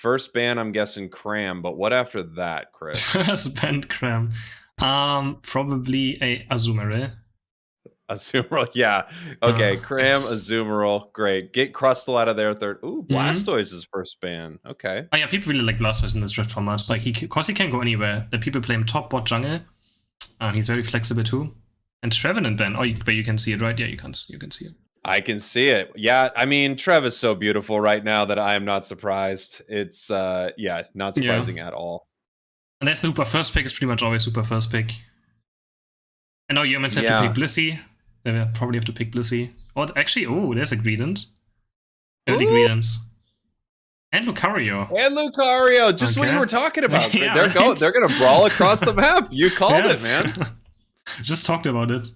First ban, I'm guessing Cram, but what after that, Chris? First ban Cram. Probably a Azumarill. Azumarill, yeah. Okay, Cram, Azumarill, great. Get Crustle out of there third. Ooh, Blastoise is first ban. Okay. Oh yeah, people really like Blastoise in this draft format. Like, because he can go anywhere. The people play him top, bot, jungle. He's very flexible too. And Trevenant ban. Oh, but you can see it, right? Yeah, you can see it. I can see it. Yeah, I mean, Trev is so beautiful right now that I am not surprised. It's, not surprising at all. And that's the Hooper first pick. Is pretty much always Hooper first pick. And now humans have to pick Blissey. They will probably have to pick Blissey. Oh, actually, there's a Greedent. Early Greedents. And Lucario. Just what you were talking about. Yeah, they're going to brawl across the map. You called it, man. Just talked about it.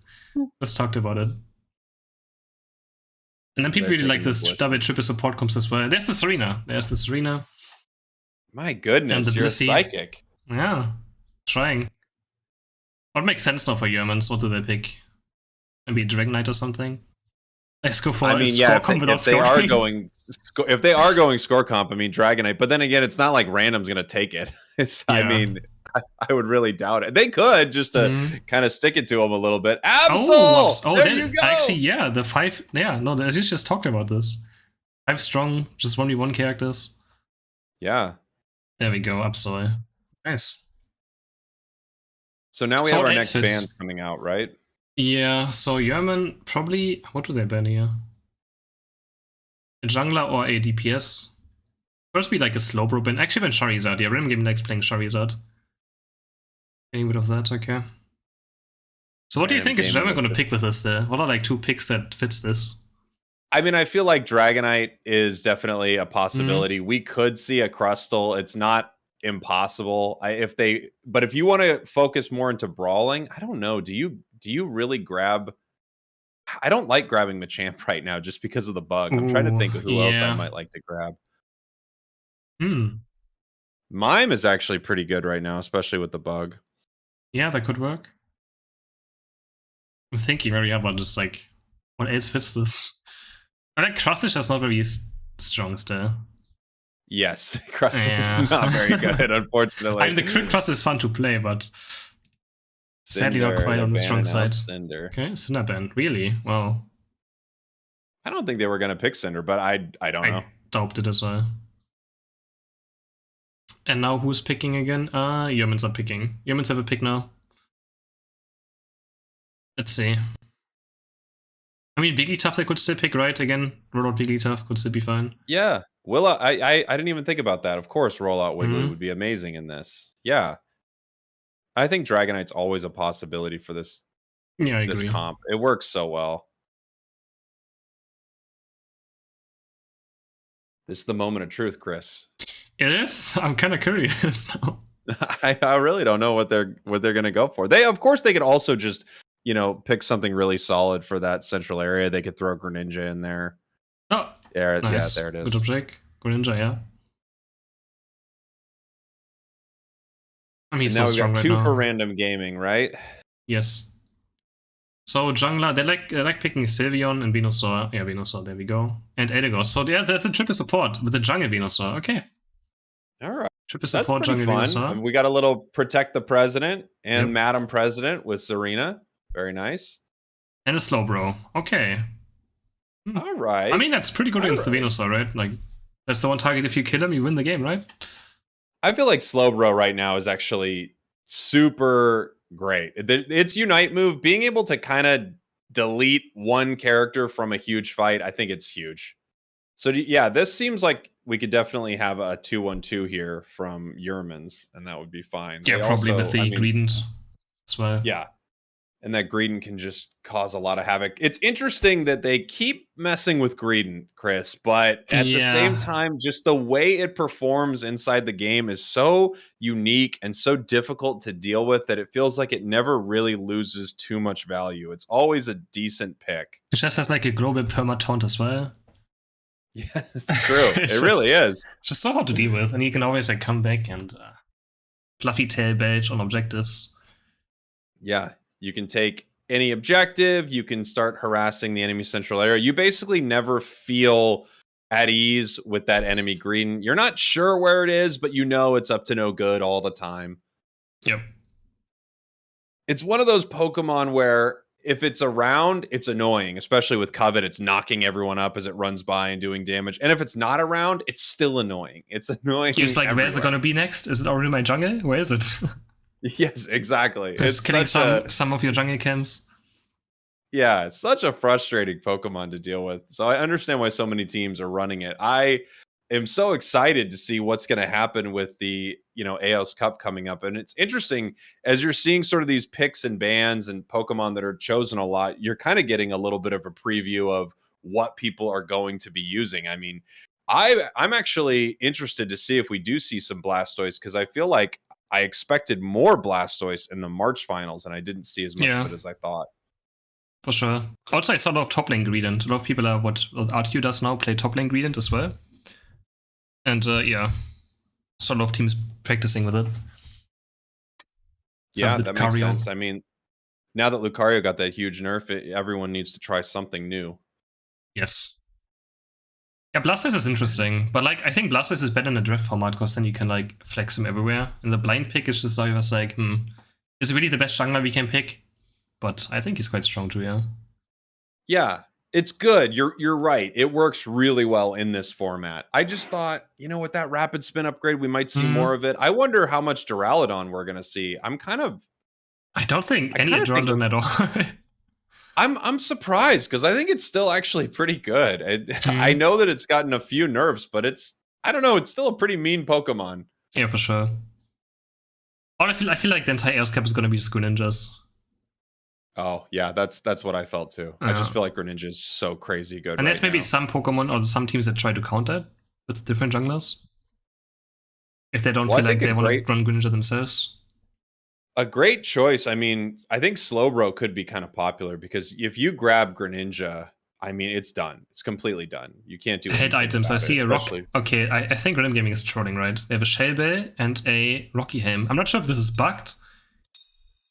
And then people really like this double triple support comps as well. There's the Serena. My goodness, you're Blissey. Psychic. Yeah, trying. What makes sense now for humans? What do they pick? Maybe Dragonite or something? Let's go for score comp without scoring. If they are going score comp, I mean Dragonite. But then again, it's not like random's gonna take it. I mean, I would really doubt it. They could just to kind of stick it to them a little bit. Absol! There you go. Actually, yeah, the 5. Yeah, no, they just talked about this. 5 strong, just 1v1 characters. Yeah. There we go. Absol. Nice. So now we have our next bans coming out, right? Yeah. So Yerman probably. What do they ban here? A jungler or a DPS? First, be like a Slowbro ban. Actually, ban Charizard. Yeah, random game likes playing Charizard. Getting rid of that, okay. So what do you think is Yerman going to pick with this there? What are like 2 picks that fits this? I mean, I feel like Dragonite is definitely a possibility. We could see a Crustle. It's not impossible. But if you want to focus more into brawling, I don't know. Do you really grab? I don't like grabbing Machamp right now just because of the bug. I'm trying to think of who else I might like to grab. Mime is actually pretty good right now, especially with the bug. Yeah, that could work. I'm thinking very hard about just like what else fits this. I like Crustish is not very strong still. Yes, Crustish is not very good, unfortunately. I mean, the crit Crust is fun to play, but sadly not quite on the strong side. Cinder. Okay, Cinderband, really? Well, I don't think they were going to pick Cinder, but I don't know. I doubted it as well. And now who's picking again? Yermans are picking. Yermans have a pick now. Let's see. I mean, Wigglytuff they could still pick, right? Again, Rollout Wigglytuff could still be fine. Yeah. Willa, I didn't even think about that. Of course, Rollout Wiggly would be amazing in this. Yeah. I think Dragonite's always a possibility for this, this comp. It works so well. This is the moment of truth, Chris. It is? I'm kind of curious now. I really don't know what they're going to go for. Of course, they could also just, pick something really solid for that central area. They could throw Greninja in there. Oh, nice. Yeah, there it is. Good object. Greninja, yeah. I mean, now we've got 2 for random gaming, right? Yes. So jungler, they like picking Sylveon and Venusaur. Yeah, Venusaur, there we go. And Eldegoss. So yeah, there's the triple support with the jungle Venusaur. Okay. All right. Triple support jungle Venusaur. We got a little Protect the President and Madam President with Serena. Very nice. And a Slowbro. Okay. All right. I mean, that's pretty good against the Venusaur, right? Like, that's the one target. If you kill him, you win the game, right? I feel like Slowbro right now is actually super great. Its Unite move, being able to kind of delete one character from a huge fight, I think it's huge. So yeah, this seems like we could definitely have a 2-1-2 here from Yermans, and that would be fine. Yeah, probably with the Greedent as well. Yeah. And that Greedent can just cause a lot of havoc. It's interesting that they keep messing with Greedent, Chris, but at the same time, just the way it performs inside the game is so unique and so difficult to deal with that it feels like it never really loses too much value. It's always a decent pick. It just has like a global perma-taunt as well. Yeah, it's true. It really is. Just so hard to deal with, and you can always like come back and fluffy tail badge on objectives. Yeah. You can take any objective. You can start harassing the enemy central area. You basically never feel at ease with that enemy green. You're not sure where it is, but you know it's up to no good all the time. Yep. It's one of those Pokemon where if it's around, it's annoying, especially with Covet. It's knocking everyone up as it runs by and doing damage. And if it's not around, it's still annoying. It's annoying. It's like, where's it going to be next? Is it already my jungle? Where is it? Yes, exactly. It's killing some of your jungle camps. Yeah, it's such a frustrating Pokemon to deal with. So I understand why so many teams are running it. I am so excited to see what's going to happen with the, AOS Cup coming up. And it's interesting as you're seeing sort of these picks and bans and Pokemon that are chosen a lot, you're kind of getting a little bit of a preview of what people are going to be using. I mean, I'm actually interested to see if we do see some Blastoise, because I feel like I expected more Blastoise in the March finals and I didn't see as much of it as I thought. For sure. Also, I saw a lot of top lane Greedent. A lot of people are what RTU does now, play top lane Greedent as well. And yeah, so a lot of teams practicing with it. Yeah, that makes sense. I mean, now that Lucario got that huge nerf, everyone needs to try something new. Yes. Yeah, Blastoise is interesting, but like I think Blastoise is better in a draft format because then you can like flex him everywhere. In the blind pick, it's just like, is it really the best jungler we can pick? But I think he's quite strong too, yeah. Yeah, it's good. You're right. It works really well in this format. I just thought, with that rapid spin upgrade, we might see more of it. I wonder how much Duraludon we're going to see. I don't think any Duraludon at all. I'm surprised because I think it's still actually pretty good. I know that it's gotten a few nerfs, but I don't know, it's still a pretty mean Pokemon. Yeah, for sure. Or I feel like the entire Air Cap is going to be just Greninjas. Oh, yeah, that's what I felt too. I just feel like Greninja is so crazy good. And there's maybe some Pokemon or some teams that try to counter it with different junglers. If they don't feel like they want to run Greninja themselves. A great choice. I mean, I think Slowbro could be kind of popular because if you grab Greninja, I mean, it's done. It's completely done. You can't do head items. I see a rock. Okay, I think Random Gaming is trolling, right? They have a Shell Bell and a Rocky Helm. I'm not sure if this is bugged.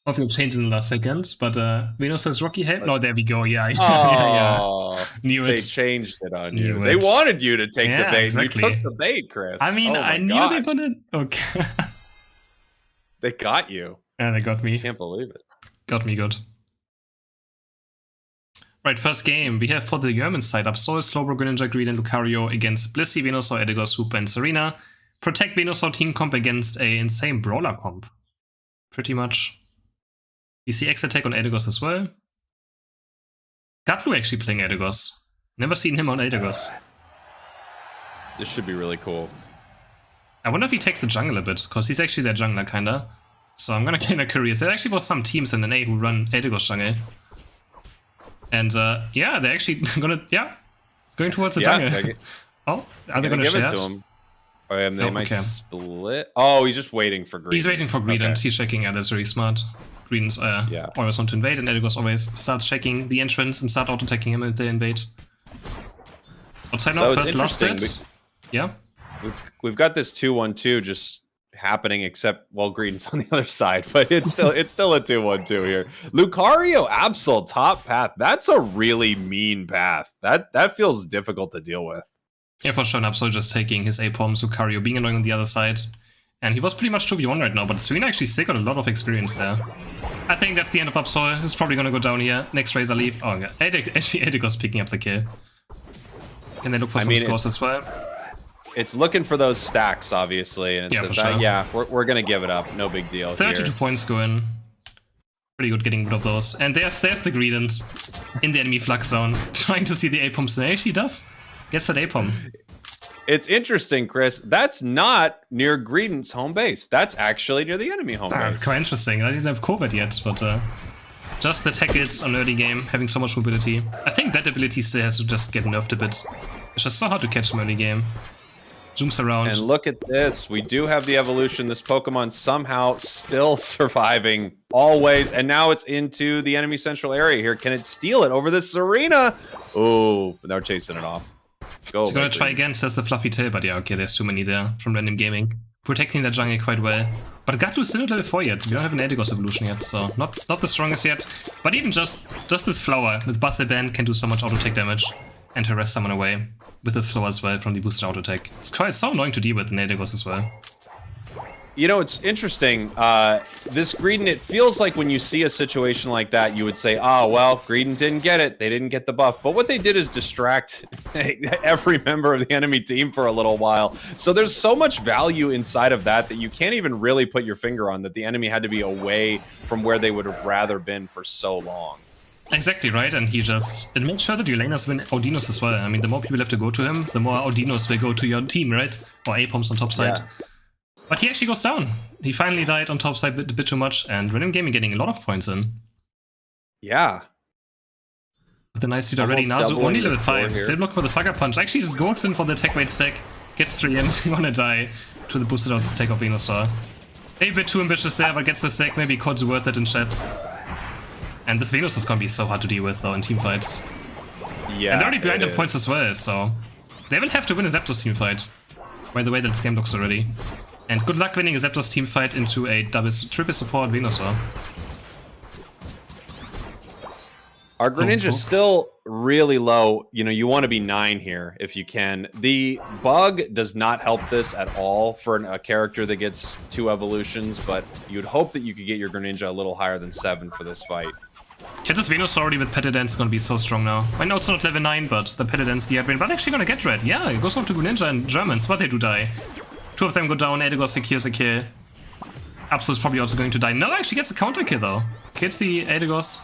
Or if it'll change in the last second, but Venus says Rocky Helm. No, there we go. Yeah. Oh, knew it. They changed it on you. They wanted you to take the bait. Exactly. You took the bait, Chris. I mean, I knew they wouldn't. Okay. They got you. Yeah, they got me. Can't believe it. Got me good. Right, first game. We have for the Yerman side Absol, Slowbro, Greninja, Greed, and Lucario against Blissey, Venusaur, Edegos, Hoopa, and Serena. Protect Venusaur team comp against a insane brawler comp. Pretty much. You see X attack on Edegos as well. Gatlu actually playing Edegos. Never seen him on Edegos. This should be really cool. I wonder if he takes the jungle a bit, because he's actually their jungler, kinda. So I'm gonna get curious. There actually was some teams in NA who run Edegos jungle. And yeah, they're actually gonna, it's going towards the jungle. Oh, are they gonna give share it to him? They might split. Oh, he's just waiting for Greedent. He's waiting for Greedent. He's checking. Yeah, that's very smart. Greedent's always want to invade, and Edegos always starts checking the entrance and start auto-attacking him if they invade. Outside now, first lost it. Yeah. We've got this 2-1-2 just happening, except Greedent's on the other side, but it's still a 2-1-2 here. Lucario Absol top path. That's a really mean path. That feels difficult to deal with. Yeah, for sure. Absol just taking his A-Poms, Lucario being annoying on the other side. And he was pretty much 2v1 right now, but Serena actually still got a lot of experience there. I think that's the end of Absol. It's probably gonna go down here. Next Razor Leaf. Oh, yeah. Actually, Edegos picking up the kill. Can they look for some scores as well? It's looking for those stacks, obviously, and it says, we're gonna give it up. No big deal. 32 points going. Pretty good getting rid of those. And there's the Greedent in the enemy flux zone, trying to see the A-Poms. And actually does. Gets that A-Pom. It's interesting, Chris. That's not near Greedent's home base. That's actually near the enemy home base. That's quite interesting. I didn't have COVID yet, but just the tackles on early game, having so much mobility. I think that ability still has to just get nerfed a bit. It's just so hard to catch him early game. Zooms around. And look at this. We do have the evolution. This Pokemon somehow still surviving always. And now it's into the enemy central area here. Can it steal it over this Serena? Oh, they're chasing it off. He's gonna try again, says the fluffy tail, but yeah, okay, there's too many there from Random Gaming. Protecting that jungle quite well. But Gatlu's still not level 4 yet. We don't have an Edegos evolution yet, so not the strongest yet. But even just this flower with Bustle Band can do so much auto-take damage and harass someone away. with the slow as well from the boosted auto attack. It's quite so annoying to deal with in Aegis as well. You know, it's interesting. This Greedent, it feels like when you see a situation like that, you would say, oh, well, Greedent didn't get it. They didn't get the buff. But what they did is distract every member of the enemy team for a little while. So there's so much value inside of that you can't even really put your finger on, that the enemy had to be away from where they would have rather been for so long. Exactly, right? And it makes sure that your laners win Audinos as well. I mean, the more people have to go to him, the more Audinos will go to your team, right? Or APOMs on top side. Yeah. But he actually goes down. He finally died on top side a bit too much, and Random Gaming getting a lot of points in. Yeah. With the nice dude already. Nazu only level 5, still looking for the Sucker Punch. Actually just goes in for the attack weight stack, gets 3 ends, gonna die to the boosted out attack of Venusaur. A bit too ambitious there, but gets the stack, maybe Code's worth it in chat. And this Venus is gonna be so hard to deal with though in team fights. Yeah. And they're already behind the points as well, so they will have to win a Zapdos team fight. By the way that this game looks already. And good luck winning a Zapdos team fight into a triple support Venusaur. Our Greninja's still really low. You know, you want to be 9 here if you can. The bug does not help this at all for a character that gets 2 evolutions, but you'd hope that you could get your Greninja a little higher than 7 for this fight. Yeah, this Venusaur already with Petted Dance is gonna be so strong now. I know it's not level 9, but the Petted Dance gear brain, but actually gonna get red. Yeah, it goes over to Greninja and Germans, but they do die. 2 of them go down, Aegis secures a kill. Absol is probably also going to die. No, actually gets a counter kill though. Kills the Aegis.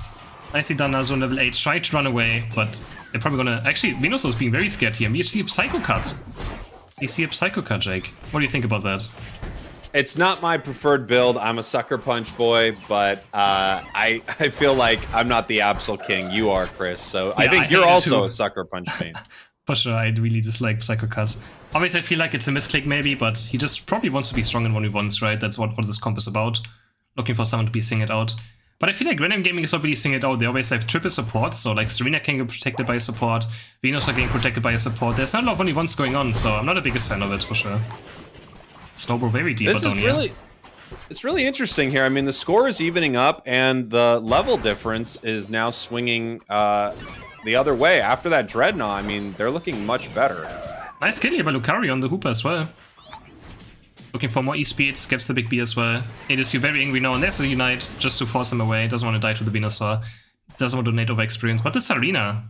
Nicely done, Nazu on level 8. Tried to run away, but they're probably gonna... Actually, Venusaur is being very scared here. We see a Psycho Cut. We see a Psycho Cut, Jake. What do you think about that? It's not my preferred build. I'm a Sucker Punch boy, but I feel like I'm not the Absol King. You are, Chris. So yeah, I think you're also a Sucker Punch main. For sure, I really dislike Psycho Cut. Obviously, I feel like it's a misclick maybe, but he just probably wants to be strong in 1v1s, right? That's what this comp is about. Looking for someone to be singed out. But I feel like Random Gaming is not really singing it out. They always have triple support, so like Serena can get protected by a support, Venus are getting protected by a support. There's not a lot of 1v1s going on, so I'm not the biggest fan of it, for sure. Snowball very deep down here. It's really interesting here. I mean, the score is evening up, and the level difference is now swinging the other way. After that Dreadnought, I mean, they're looking much better. Nice kill here by Lucario on the Hooper as well. Looking for more E-speeds, gets the big B as well. It is very angry now, and there's a Unite just to force him away. Doesn't want to die to the Venusaur. Doesn't want to donate over experience. But this Arena,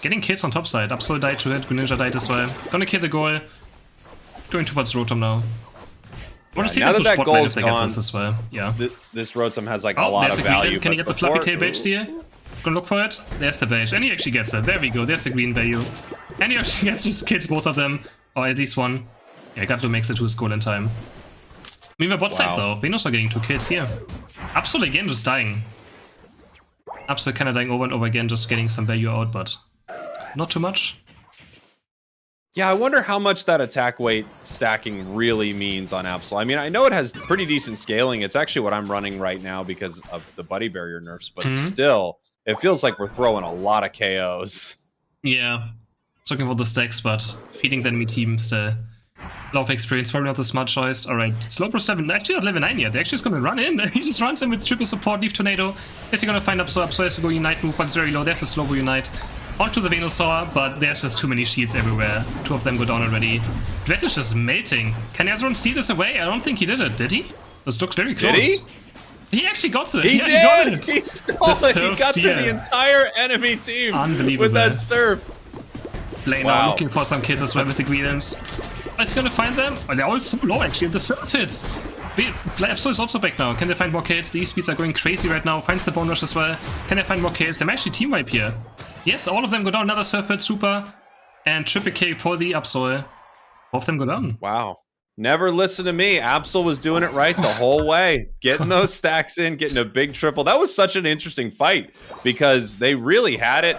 getting kills on top side. Absol died to it, Greninja died as well. Gonna kill the goal. Going towards Rotom now. Want to see now that Spotlight goal's if they gone, get this as well. Yeah. This Rotom has like a lot of value. Can he get the fluffy tail badge here? Gonna look for it. There's the badge, and he actually gets it. There we go. There's the green value, and he actually gets just kills both of them, or at least one. Yeah, Gatlo makes it to his goal in time. Meanwhile, bot side though, Venus are getting 2 kills here. Absol again just dying. Absol kinda dying over and over again, just getting some value out, but not too much. Yeah, I wonder how much that attack weight stacking really means on Absol. I mean, I know it has pretty decent scaling. It's actually what I'm running right now because of the Buddy Barrier nerfs, but still, it feels like we're throwing a lot of KOs. Yeah, it's looking for the stacks, but feeding the enemy team still. A lot of experience, probably not the smart choice. Alright, Slowbro 7, actually not level 9 yet. They're actually just gonna run in. He just runs in with triple support, leave Tornado. Is he gonna find Absol? Absol has to go Unite move, but it's very low. There's a Slowbro Unite. Onto the Venusaur, but there's just too many shields everywhere. 2 of them go down already. Dred is just melting. Can Ezreal steal this away? I don't think he did it. Did he? This looks very close. Did he? He actually got it. He did! He got it! He stole it! He got through the entire enemy team with that surf. Blade now looking for some kills as well with the Greedents. Is he gonna find them? Oh, they're all so low actually. The surf hits. Absol is also back now. Can they find more kills? The E-speeds are going crazy right now. Finds the Bone Rush as well. Can they find more kills? They might actually team wipe here. Yes, all of them go down. Another surf hit, super. And triple K for the Absol. 4 of them go down. Wow. Never listen to me. Absol was doing it right the whole way. Getting those stacks in, getting a big triple. That was such an interesting fight because they really had it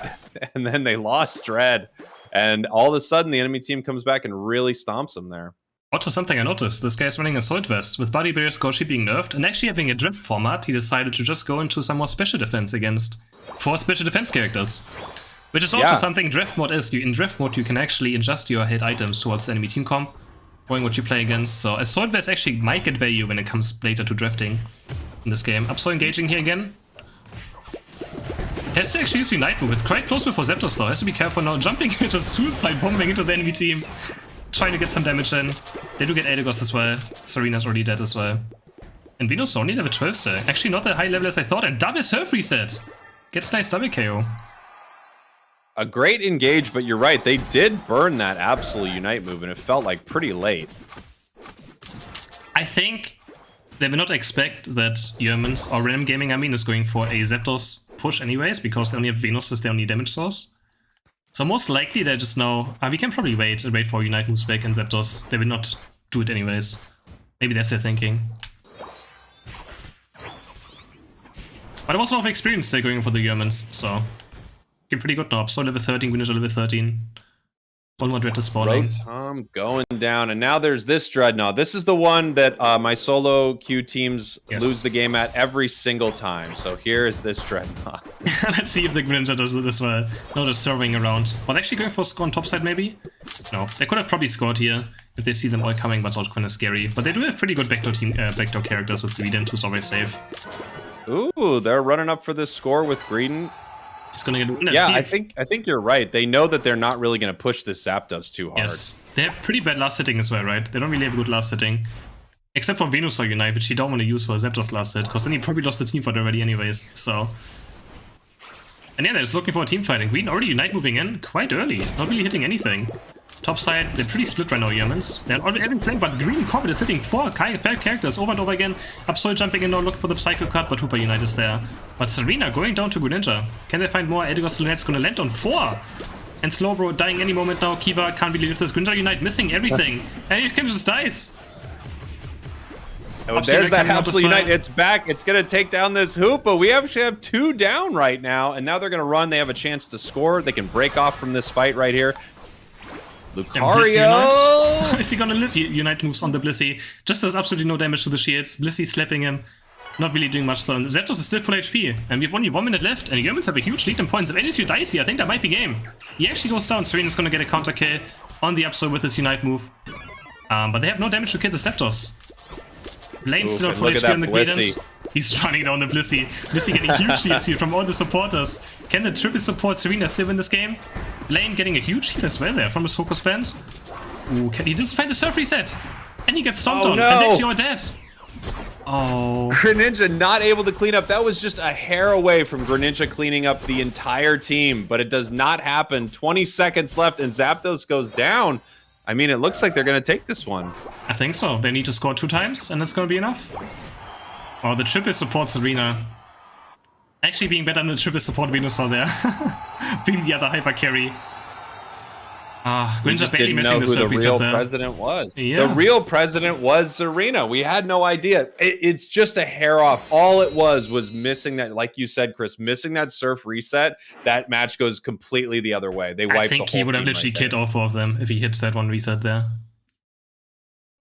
and then they lost Dred. And all of a sudden, the enemy team comes back and really stomps them there. Also, something I noticed, this guy's running Assault Vest. With Buddy Barrier Scorchy being nerfed, and actually having a Drift format, he decided to just go into some more special defense against 4 special defense characters. Which is also something Drift mode is. In Drift mode, you can actually adjust your hit items towards the enemy team comp, knowing what you play against. So Assault Vest actually might get value when it comes later to drafting in this game. Absol engaging here again. Has to actually use Unite move. It's quite close before Zapdos though. Has to be careful now. Jumping into suicide bombing into the enemy team. Trying to get some damage in. They do get Eldegoss as well. Serena's already dead as well. And Venus only level 12 still. Actually not that high level as I thought. And double surf reset. Gets nice double KO. A great engage, but you're right. They did burn that absolute Unite move, and it felt like pretty late. I think they will not expect that Yerman's or Random Gaming, I mean, is going for a Zapdos push anyways, because they only have Venus as their only damage source. So most likely they just know, we can probably wait for Unite moves back and Zapdos. They will not do it anyways. Maybe that's their thinking. But it was a lot of experience they're going for the Yermans, so pretty good now. So level 13, Greninja level 13. One more Dread is spawning. Rotom going down, and now there's this Dreadnought. This is the one that my solo queue teams lose the game at every single time. So here is this Dreadnought. Let's see if the Greninja does it as well. No, just throwing around. But actually going for a score on top side maybe? No, they could have probably scored here if they see them all coming, but it's also kind of scary. But they do have pretty good backdoor characters with Greedent, who's always safe. Ooh, they're running up for this score with Greedent. He's gonna get. Yeah, I think you're right. They know that they're not really going to push this Zapdos too hard. Yes, they have pretty bad last hitting as well, right? They don't really have a good last hitting. Except for Venusaur Unite, which you don't want to use for Zapdos last hit, because then you probably lost the team fight already anyways, so... And yeah, they're just looking for a team fighting. Green already Unite moving in quite early, not really hitting anything. Top side, they're pretty split right now, Yermans. They're already having flank, but Green Corbett is hitting 5 characters over and over again. Absol jumping in now, looking for the Psycho Cut, but Hooper Unite is there. But Serena going down to Greninja. Can they find more? Eldegoss Lunette's gonna land on 4. And Slowbro dying any moment now. Kiva can't really lift this. Greninja Unite missing everything. And it can just dies. Oh, there's that Absol Unite. It's back. It's going to take down this Hoopa. We actually have 2 down right now, and now they're going to run. They have a chance to score. They can break off from this fight right here. Lucario! Is he gonna live? Unite moves on the Blissey. Just does absolutely no damage to the shields. Blissey slapping him. Not really doing much though. Zapdos is still full HP. And we have only 1 minute left. And the Yermans have a huge lead in points. If NSU dies here, I think that might be game. He actually goes down. Serena's gonna get a counter kill on the Absol with his Unite move. But they have no damage to kill the Zapdos. Blane's still full HP on the Greedent. He's running down the Blissey. Blissey getting huge heals here from all the supporters. Can the triple support Serena still win this game? Blaine getting a huge heal as well there from his focus fans. Ooh, he doesn't find the surf reset. And he gets stomped on. No. And actually all dead. Oh. Greninja not able to clean up. That was just a hair away from Greninja cleaning up the entire team. But it does not happen. 20 seconds left and Zapdos goes down. I mean, it looks like they're going to take this one. I think so. They need to score 2 times and that's going to be enough. Oh, the triple support Serena. Actually being better than the triple support Venusaur there. Being the other hyper carry. Greninja barely missing the surf reset there. The real president was. Yeah. The real president was Serena. We had no idea. It's just a hair off. All it was missing that, like you said, Chris, missing that surf reset. That match goes completely the other way. They wiped the whole team. I think he would have literally killed all 4 of them if he hits that one reset there.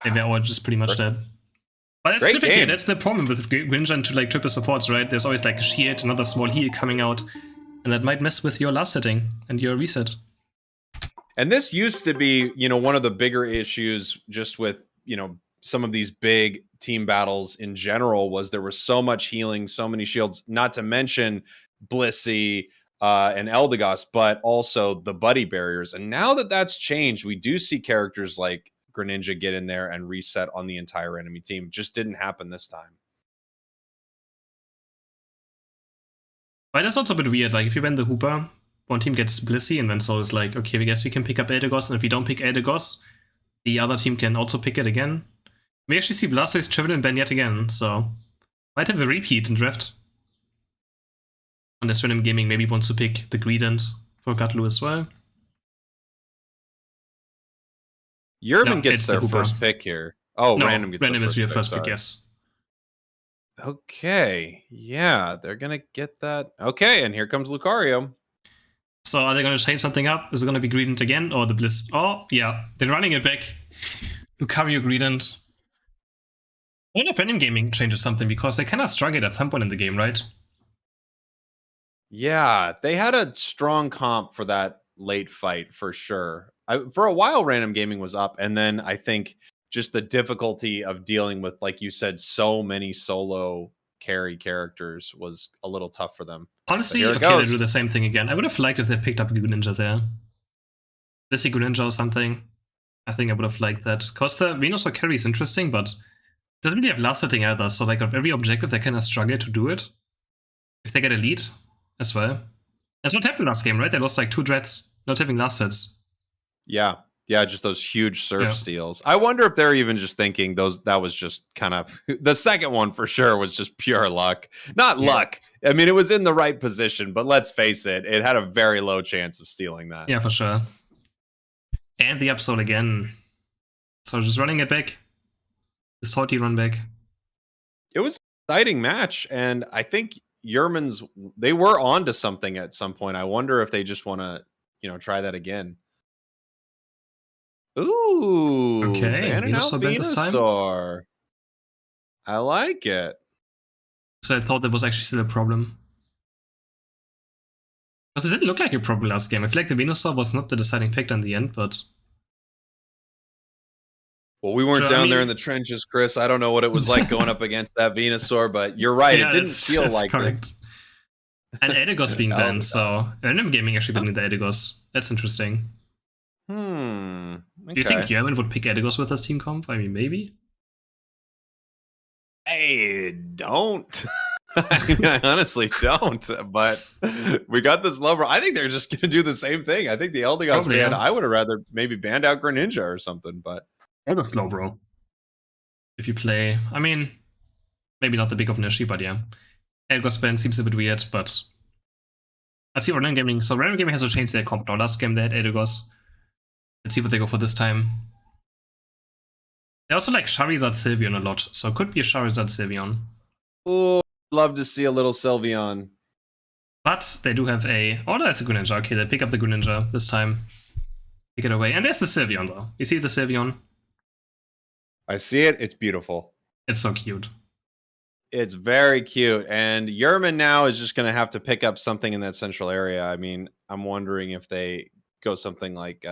They were all just pretty much dead. But that's difficult. Game. That's the problem with Greninja and like triple supports, right? There's always like a shield, another small heal coming out, and that might mess with your last setting and your reset. And this used to be, one of the bigger issues just with, some of these big team battles in general was there was so much healing, so many shields, not to mention Blissey and Eldegoss, but also the buddy barriers. And now that that's changed, we do see characters like Greninja get in there and reset on the entire enemy team. Just didn't happen this time. But that's also a bit weird. Like if you win the Hooper, one team gets Blissey, and then so it's like, okay, I guess we can pick up Eldegoss, and if we don't pick Eldegoss, the other team can also pick it again. We actually see Blastoise travel and ban yet again, so might have a repeat in draft. Unless Random Gaming maybe wants to pick the Greedent for Gatlu as well. Yerman gets their first pick here. Oh, no, Random gets Random is your first pick, yes. Okay, yeah, they're gonna get that. Okay, and here comes Lucario. So are they gonna change something up? Is it gonna be Greedent again, or the Bliss? Oh, yeah, they're running it back. Lucario Greedent. I don't know if Random Gaming changes something, because they kind of struggled at some point in the game, right? Yeah, they had a strong comp for that late fight, for sure. For a while, Random Gaming was up, and then I think just the difficulty of dealing with, like you said, so many solo carry characters was a little tough for them. Honestly, okay, they do the same thing again. I would have liked if they picked up a Greninja there. Blissey Greninja or something. I think I would have liked that. Because the Venusaur carry is interesting, but doesn't really have last hitting either. So like of every objective, they kind of struggle to do it. If they get a lead as well. That's what happened last game, right? They lost like 2 dreads, not having last hits. Yeah. Yeah, just those huge surf steals. I wonder if they're even just thinking that was just kind of the second one for sure was just pure luck. Not luck. I mean, it was in the right position, but let's face it, it had a very low chance of stealing that. Yeah, for sure. And the upsoul again. So just running it back. The salty run back. It was an exciting match, and I think Yerman's they were onto something at some point. I wonder if they just want to, try that again. Ooh, okay, Venusaur. I like it. So I thought that was actually still a problem. Because it didn't look like a problem last game. I feel like the Venusaur was not the deciding factor in the end, but... Well, we weren't down there in the trenches, Chris. I don't know what it was like going up against that Venusaur, but you're right. Yeah, it didn't feel like correct. And Edigos being banned, so Random Gaming actually banning the Edigos. That's interesting. Okay. Do you think Yerman would pick Edigos with his team comp? I mean, maybe? I don't. I honestly don't, but we got this lover. I think they're just going to do the same thing. I think the Eldegoss ban, I would have rather maybe banned out Greninja or something, but... Or the Slowbro. If you play... I mean, maybe not the big of an issue, but yeah. Eldegoss ban seems a bit weird, but... Let's see Random Gaming. So Random Gaming has to change their comp now. Last game they had Eldegoss. Let's see what they go for this time. They also like Charizard Sylveon a lot, so it could be a Charizard Sylveon. Oh, love to see a little Sylveon. But they do have a... Oh, that's a Greninja. Okay, they pick up the Greninja this time. Pick it away. And there's the Sylveon, though. You see the Sylveon? I see it. It's beautiful. It's so cute. It's very cute. And Yerman now is just going to have to pick up something in that central area. I mean, I'm wondering if they go something like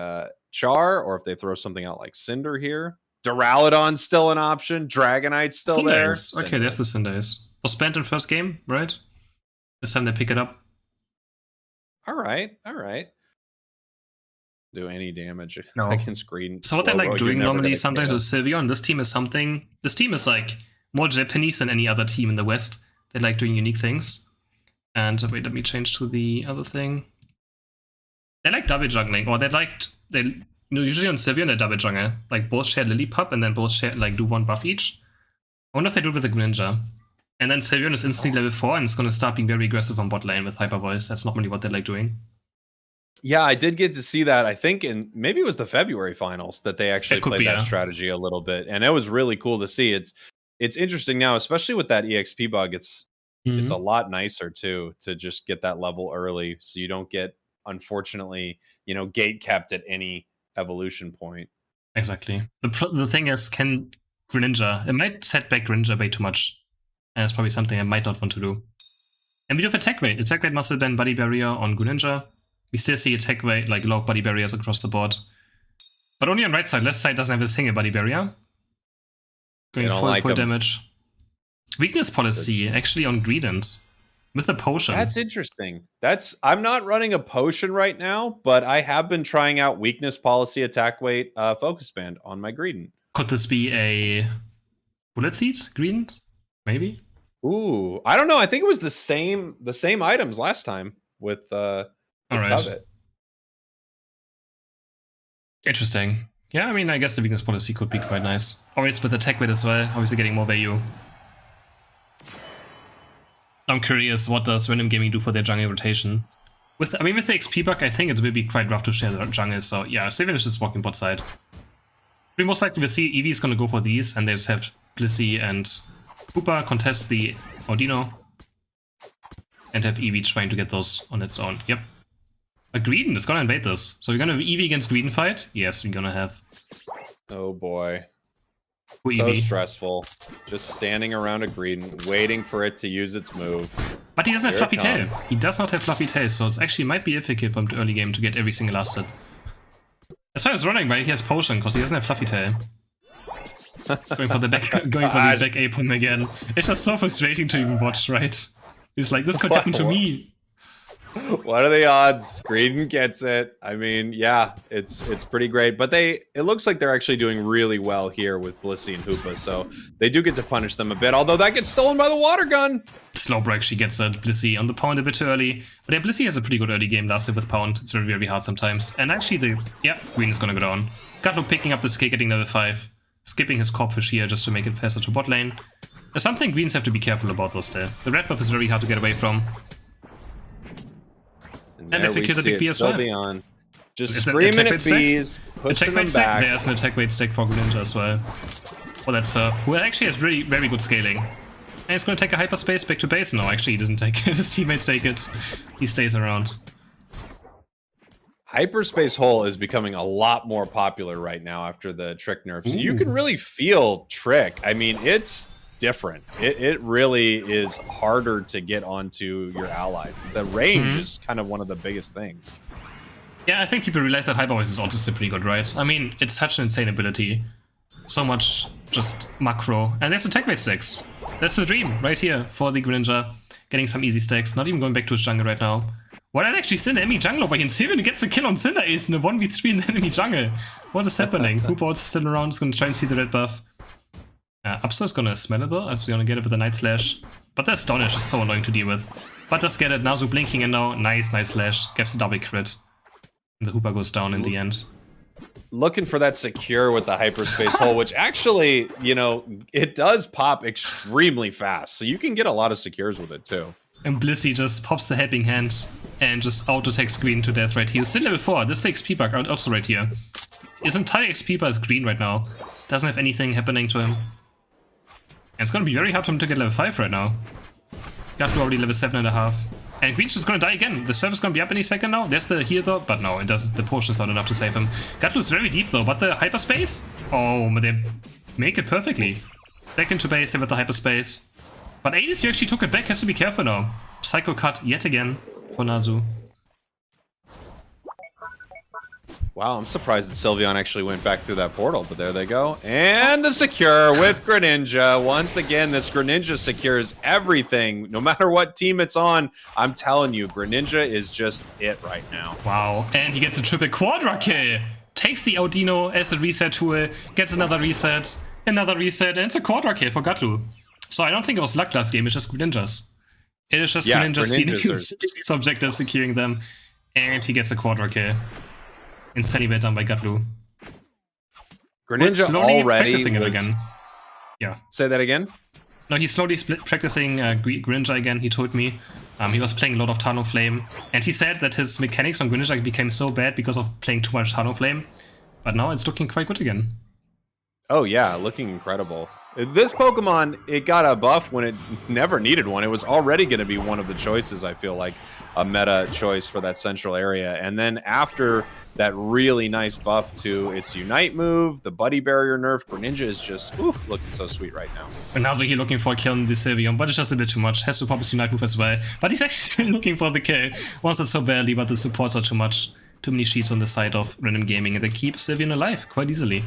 Char, or if they throw something out like Cinder here. Duraludon's still an option. Dragonite's still there. Okay, there's the Cinderace. Was spent in first game, right? This time they pick it up. All right. Do any damage against green. So what they like doing normally sometimes with Sylveon, this team is like more Japanese than any other team in the West. They like doing unique things. And wait, let me change to the other thing. They like double jungling, or usually on Sylveon they double jungle. Like both share Lillipup and then both share do one buff each. I wonder if they do it with the Greninja. And then Sylveon is instantly level 4 and it's gonna start being very aggressive on bot lane with Hyper Voice. That's normally what they like doing. Yeah, I did get to see that. I think maybe it was the February finals that they actually played that strategy a little bit. And it was really cool to see. It's interesting now, especially with that EXP bug. It's a lot nicer too, to just get that level early so you don't get, unfortunately, gate kept at any evolution point. Exactly. The thing is, can Greninja, it might set back Greninja way too much. And it's probably something I might not want to do. And we do have attack rate. Attack rate must have been body barrier on Greninja. We still see attack rate, like low body barriers across the board. But only on right side. Left side doesn't have a single body barrier. Going full damage. Weakness policy, actually on Greedent. With a potion. That's interesting. I'm not running a potion right now, but I have been trying out weakness policy, attack weight, focus band on my Greedent. Could this be a bullet seed Greedent? Maybe? Ooh, I don't know. I think it was the same items last time with Covet. Interesting. Yeah, I mean, I guess the weakness policy could be quite nice. Always with attack weight as well, obviously getting more value. I'm curious, what does Random Gaming do for their jungle rotation? With the XP bug, I think it will be quite rough to share the jungle, so yeah, Sylveon is just walking bot side. We most likely will see Eevee's gonna go for these, and they just have Blissey and Koopa contest the Audino, and have Eevee trying to get those on its own. Yep. But Greedent is gonna invade this. So we're gonna have Eevee against Greedent fight? Yes, we're gonna have. Oh boy. So stressful. Just standing around a Greedent, waiting for it to use its move. But he doesn't have Fluffy Tail. He does not have Fluffy Tail, so it's actually might be difficult from the early game to get every single last hit. As far as running, but he has Potion, because he doesn't have Fluffy Tail. Going for the back apron again. It's just so frustrating to even watch, right? It's like, this could happen to me. What are the odds? Greedon gets it. I mean, yeah, it's pretty great. But it looks like they're actually doing really well here with Blissey and Hoopa, so they do get to punish them a bit, although that gets stolen by the water gun. Slowbro actually gets Blissey on the Pound a bit too early. But yeah, Blissey has a pretty good early game last year with Pound. It's very, very hard sometimes. And actually, Green is gonna go down. Gatlo picking up the skill, getting level 5. Skipping his Corpfish here just to make it faster to bot lane. There's something Greens have to be careful about though still. The red buff is very hard to get away from. And they secure the big B as well. Sylveon just screaming at bees, pushing them back. There's an attack weight stack for Greninja as well. Well, that's who actually has really very good scaling. And he's going to take a hyperspace back to base. No, actually, he doesn't take it. His teammates take it. He stays around. Hyperspace Hole is becoming a lot more popular right now after the Trick nerfs. You can really feel Trick. I mean, it's different. It really is harder to get onto your allies. The range is kind of one of the biggest things. Yeah, I think people realize that Hyper Voice is also still pretty good, right? I mean, it's such an insane ability. So much just macro. And there's attack rate 6. That's the dream right here for the Greninja. Getting some easy stacks, not even going back to his jungle right now. What are actually still the enemy jungle over here? Sylveon gets a kill on Cinderace in a 1v3 in the enemy jungle. What is happening? Hoopa is still around, is going to try and see the red buff. Upster is gonna smell it though, as we're gonna get it with a Night Slash. But that Astonish is so annoying to deal with. But does get it, Nazu blinking and now, nice Slash, gets the double crit. And the Hoopa goes down in the end. Looking for that secure with the Hyperspace Hole, which actually, you know, it does pop extremely fast. So you can get a lot of secures with it too. And Blissey just pops the helping hand and just auto-takes Green to death right here. Still level 4, this is the XP bug also right here. His entire XP bar is green right now. Doesn't have anything happening to him. And it's gonna be very hard for him to get level 5 right now. Got to already level 7.5. And Green's just gonna die again. The server's gonna be up any second now. There's the heal though, but no, it doesn't. The potion's not enough to save him. Gatlu's very deep though, but the hyperspace? Oh, they make it perfectly. Back into base, they with the hyperspace. But Aedis, you actually took it back, has to be careful now. Psycho cut yet again for Nazu. Wow, I'm surprised that Sylveon actually went back through that portal, but there they go. And the secure with Greninja. Once again, this Greninja secures everything. No matter what team it's on, I'm telling you, Greninja is just it right now. Wow, and he gets a triple quadra kill. Takes the Audino as a reset tool, gets another reset, and it's a quadra kill for Gatlu. So I don't think it was luck last game, it's just Greninja's. It is just Greninja's stealing his objective, securing them, and he gets a quadra kill. Insanely well done by Gatlu. Greninja already practicing it again. Yeah. Say that again? No, he's slowly practicing Greninja again, he told me. He was playing a lot of Talonflame, and he said that his mechanics on Greninja became so bad because of playing too much Talonflame. But now it's looking quite good again. Oh yeah, looking incredible. This Pokemon, it got a buff when it never needed one. It was already going to be one of the choices, I feel like, a meta choice for that central area. And then after that really nice buff to its Unite move, the Buddy Barrier nerf, Greninja is just looking so sweet right now. And now we're looking for killing the Sylveon, but it's just a bit too much. Has to pop his Unite move as well. But he's actually still looking for the kill. Wants it so badly, but the supports are too much. Too many sheets on the side of Random Gaming, and they keep Sylveon alive quite easily.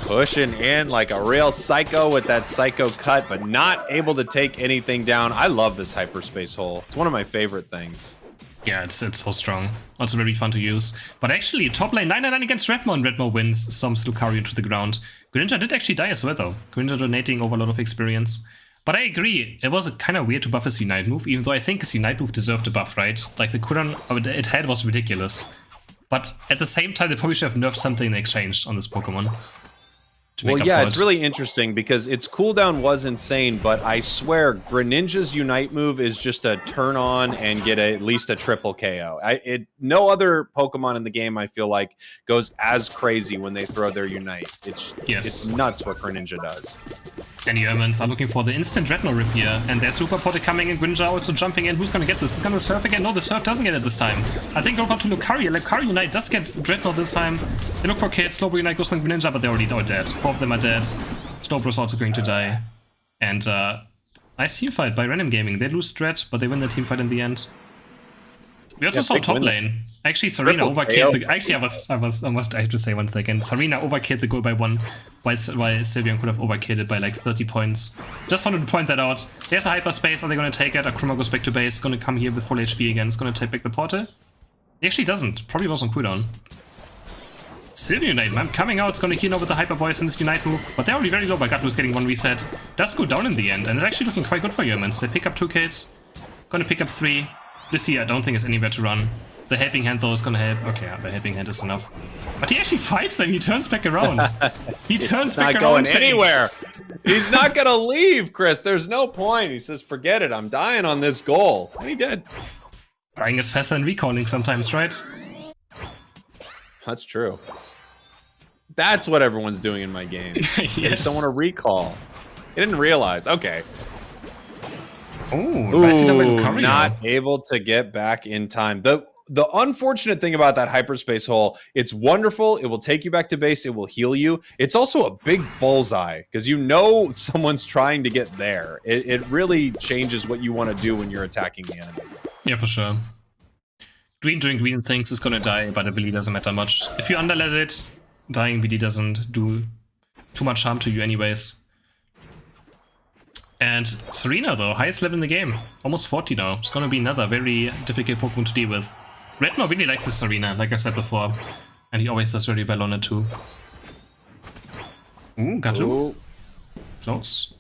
Pushing in like a real psycho with that psycho cut, but not able to take anything down. I love this Hyperspace Hole. It's one of my favorite things. Yeah, it's so strong. Also very fun to use. But actually, top lane 9-9 against Redmo, and Redmo wins, stomps Lucario into the ground. Greninja did actually die as well, though. Greninja donating over a lot of experience. But I agree, it was kind of weird to buff his Unite move, even though I think his Unite move deserved a buff, right? Like, the cooldown it had was ridiculous. But at the same time, they probably should have nerfed something in exchange on this Pokemon. Well, yeah, it's really interesting because its cooldown was insane, but I swear Greninja's Unite move is just a turn on and get at least a triple KO. No other Pokemon in the game, I feel like, goes as crazy when they throw their Unite. It's nuts what Greninja does. And Yermans are looking for the instant Dreadnought rip here, and there's Super Potter coming in, Greninja also jumping in. Who's gonna get this? Is gonna Surf again? No, the Surf doesn't get it this time. I think over to Lucario. Lucario Unite does get Dreadnought this time. They look for kills. Slowbro Unite goes on Greninja, but they're already dead. 4 of them are dead. Slowbro's also going to die. And nice team fight by Random Gaming. They lose Dread, but they win the team fight in the end. We also saw top lane. Actually, Serena Triple overkilled KO. the. Actually, I have to say one second. Serena overkilled the goal by 1, while Sylvian could have overkilled it by like 30 points. Just wanted to point that out. There's a hyperspace. Are they going to take it? Akruma goes back to base. Going to come here with full HP again. It's going to take back the portal. He actually doesn't. Probably was on cooldown. Still Unite. I'm coming out. It's going to heal now with the hyper voice in this Unite move. But they're already very low. Gatlu's getting 1 reset. Does go down in the end. And it's actually looking quite good for Yerman. They pick up 2 kills. Going to pick up 3. This here I don't think is anywhere to run. The helping hand though is gonna help. Okay, the helping hand is enough. But he actually fights them. He turns back around. He turns back around. Not going anywhere. He's not gonna leave, Chris. There's no point. He says, "Forget it. I'm dying on this goal." And he did. Dying is faster than recalling sometimes, right? That's true. That's what everyone's doing in my game. Yes. They just don't want to recall. They didn't realize. Okay. Ooh, not able to get back in time. The unfortunate thing about that hyperspace hole, it's wonderful. It will take you back to base. It will heal you. It's also a big bullseye because you know someone's trying to get there. It really changes what you want to do when you're attacking the enemy. Yeah, for sure. Green doing green things is gonna die, but it really doesn't matter much. If you underlet it, dying really doesn't do too much harm to you anyways. And Serena though, highest level in the game. Almost 40 now. It's gonna be another very difficult Pokemon to deal with. Redno really likes this Serena, like I said before. And he always does very well on it too. Ooh, Gatlu. Close.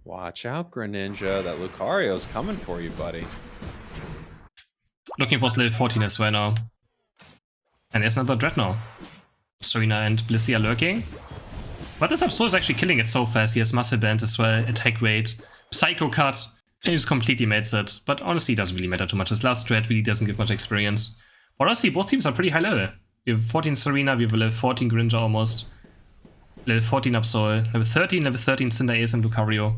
Watch out, Greninja. That Lucario's coming for you, buddy. Looking for level 14 as well now. And there's another Dreadnought. Serena and Blissey are lurking. But this Absol is actually killing it so fast. He has Muscle Band as well, Attack Rate, Psycho Cut. He just completely mates it. But honestly, it doesn't really matter too much. His last strat really doesn't give much experience. But honestly, both teams are pretty high level. We have 14 Serena, we have a level 14 Greninja almost. Level 14 Absol, level 13 Cinderace and Lucario.